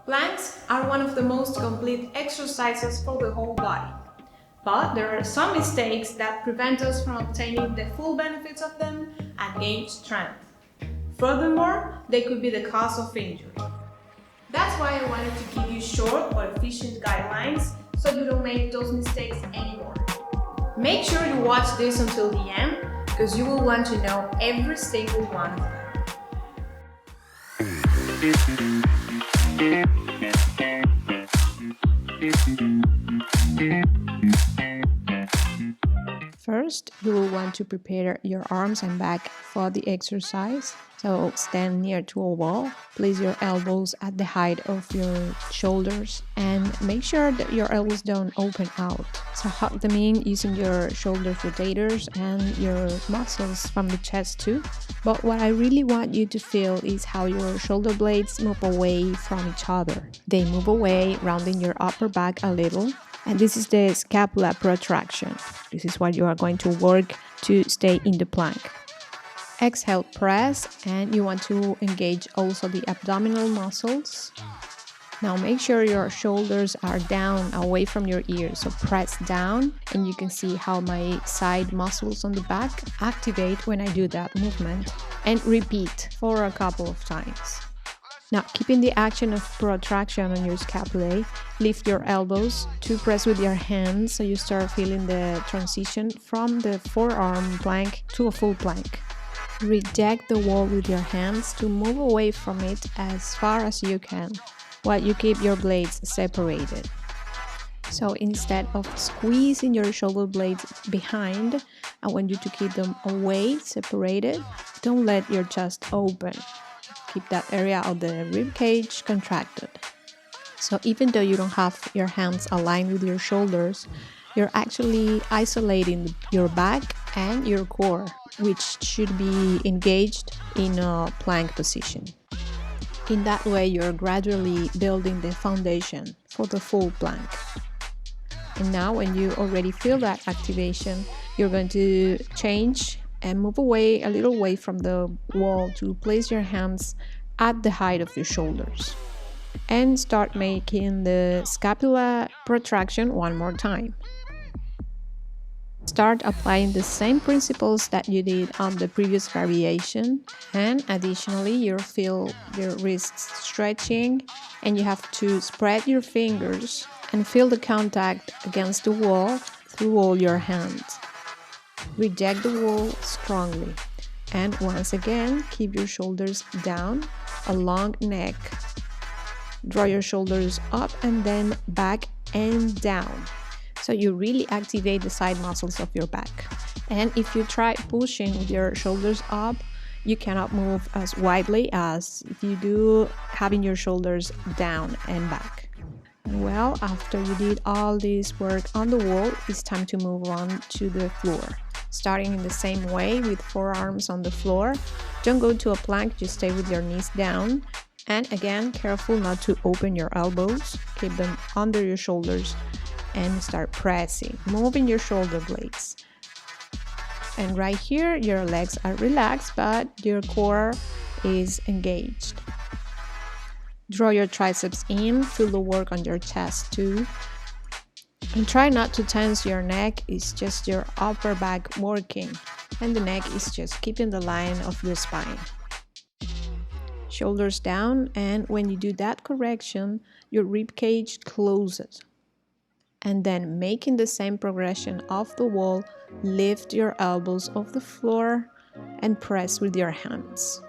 Planks are one of the most complete exercises for the whole body, but there are some mistakes that prevent us from obtaining the full benefits of them and gain strength. Furthermore, they could be the cause of injury. That's why I wanted to give you short but efficient guidelines so you don't make those mistakes anymore. Make sure you watch this until the end because you will want to know every single one of them. First, you will want to prepare your arms and back for the exercise. So stand near to a wall, place your elbows at the height of your shoulders and make sure that your elbows don't open out. So hug them in using your shoulder rotators and your muscles from the chest too. But what I really want you to feel is how your shoulder blades move away from each other. They move away, rounding your upper back a little. And this is the scapula protraction. This is what you are going to work to stay in the plank. Exhale, press, and you want to engage also the abdominal muscles. Now make sure your shoulders are down away from your ears, so press down and you can see how my side muscles on the back activate when I do that movement, and repeat for a couple of times. Now, keeping the action of protraction on your scapulae, lift your elbows to press with your hands so you start feeling the transition from the forearm plank to a full plank. Reject the wall with your hands to move away from it as far as you can, while you keep your blades separated. So instead of squeezing your shoulder blades behind, I want you to keep them away, separated. Don't let your chest open. Keep that area of the rib cage contracted. So even though you don't have your hands aligned with your shoulders, you're actually isolating your back and your core, which should be engaged in a plank position. In that way, you're gradually building the foundation for the full plank. And now when you already feel that activation, you're going to change and move away a little way from the wall to place your hands at the height of your shoulders. And start making the scapula protraction one more time. Start applying the same principles that you did on the previous variation, and additionally you'll feel your wrists stretching and you have to spread your fingers and feel the contact against the wall through all your hands. Reject the wall strongly, and once again keep your shoulders down, a long neck. Draw your shoulders up and then back and down. So you really activate the side muscles of your back. And if you try pushing with your shoulders up, you cannot move as widely as if you do having your shoulders down and back. Well, after you did all this work on the wall, it's time to move on to the floor. Starting in the same way with forearms on the floor. Don't go to a plank, just stay with your knees down. And again, careful not to open your elbows. Keep them under your shoulders and start pressing, moving your shoulder blades. And right here, your legs are relaxed, but your core is engaged. Draw your triceps in, feel the work on your chest too. And try not to tense your neck, it's just your upper back working. And the neck is just keeping the line of your spine. Shoulders down, and when you do that correction, your rib cage closes. And then making the same progression off the wall, lift your elbows off the floor and press with your hands.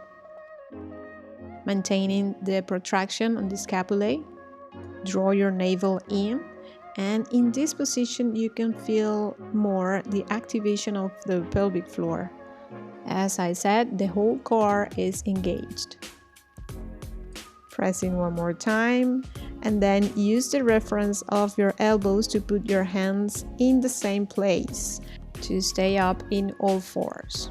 Maintaining the protraction on the scapulae, draw your navel in, and in this position you can feel more the activation of the pelvic floor. As I said, the whole core is engaged. Pressing one more time, and then use the reference of your elbows to put your hands in the same place to stay up in all fours.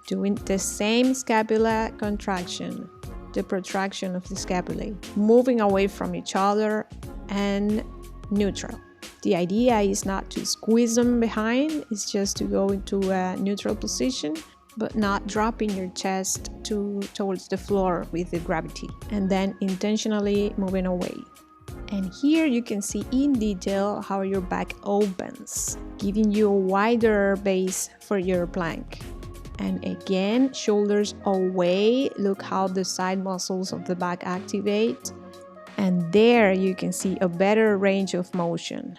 Doing the same scapula contraction, the protraction of the scapulae, moving away from each other and neutral. The idea is not to squeeze them behind, it's just to go into a neutral position but not dropping your chest towards the floor with the gravity, and then intentionally moving away. And here you can see in detail how your back opens, giving you a wider base for your plank. And again, shoulders away, look how the side muscles of the back activate. And there you can see a better range of motion.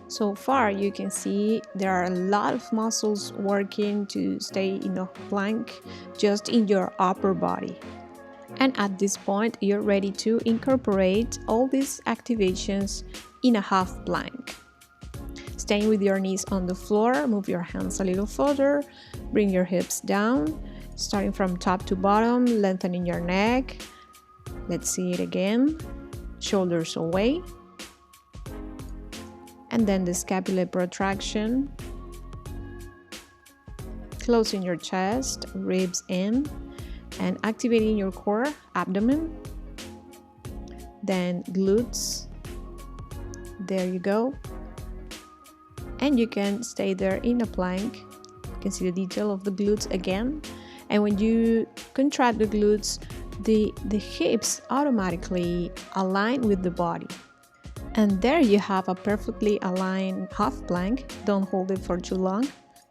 So far you can see there are a lot of muscles working to stay in a plank just in your upper body. And at this point you're ready to incorporate all these activations in a half plank. Staying with your knees on the floor, move your hands a little further, bring your hips down, starting from top to bottom, lengthening your neck. Let's see it again. Shoulders away. And then the scapular protraction. Closing your chest, ribs in, and activating your core, abdomen. Then glutes. There you go. And you can stay there in a plank. You can see the detail of the glutes again. And when you contract the glutes, the hips automatically align with the body. And there you have a perfectly aligned half plank. Don't hold it for too long.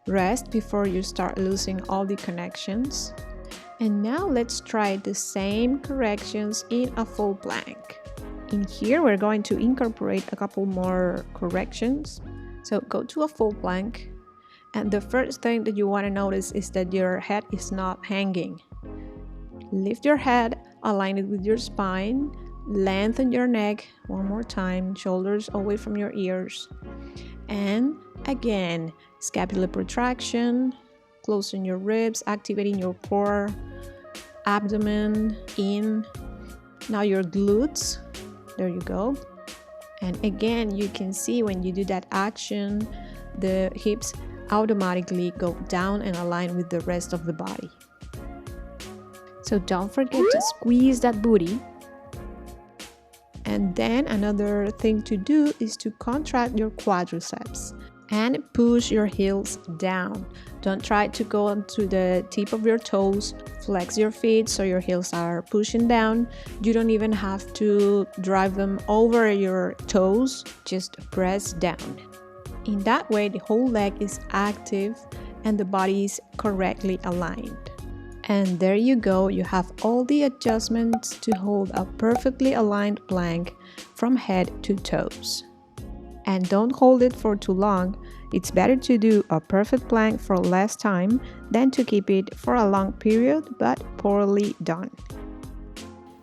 Rest before you start losing all the connections. And now let's try the same corrections in a full plank. In here we're going to incorporate a couple more corrections. So go to a full plank, and the first thing that you want to notice is that your head is not hanging. Lift your head, align it with your spine, lengthen your neck one more time, shoulders away from your ears. And again, scapular protraction, closing your ribs, activating your core, abdomen in. Now your glutes, there you go. And again, you can see when you do that action, the hips automatically go down and align with the rest of the body. So don't forget to squeeze that booty. And then another thing to do is to contract your quadriceps and push your heels down. Don't try to go onto the tip of your toes. Flex your feet so your heels are pushing down. You don't even have to drive them over your toes, just press down. In that way, the whole leg is active and the body is correctly aligned. And there you go, you have all the adjustments to hold a perfectly aligned plank from head to toes. And don't hold it for too long. It's better to do a perfect plank for less time than to keep it for a long period but poorly done.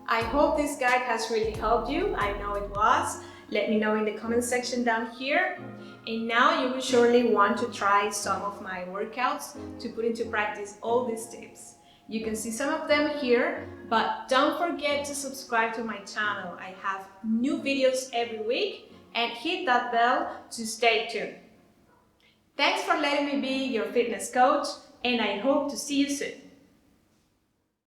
I hope this guide has really helped you. I know it was. Let me know in the comment section down here. And now you will surely want to try some of my workouts to put into practice all these tips. You can see some of them here, but don't forget to subscribe to my channel. I have new videos every week, and hit that bell to stay tuned. Thanks for letting me be your fitness coach, and I hope to see you soon.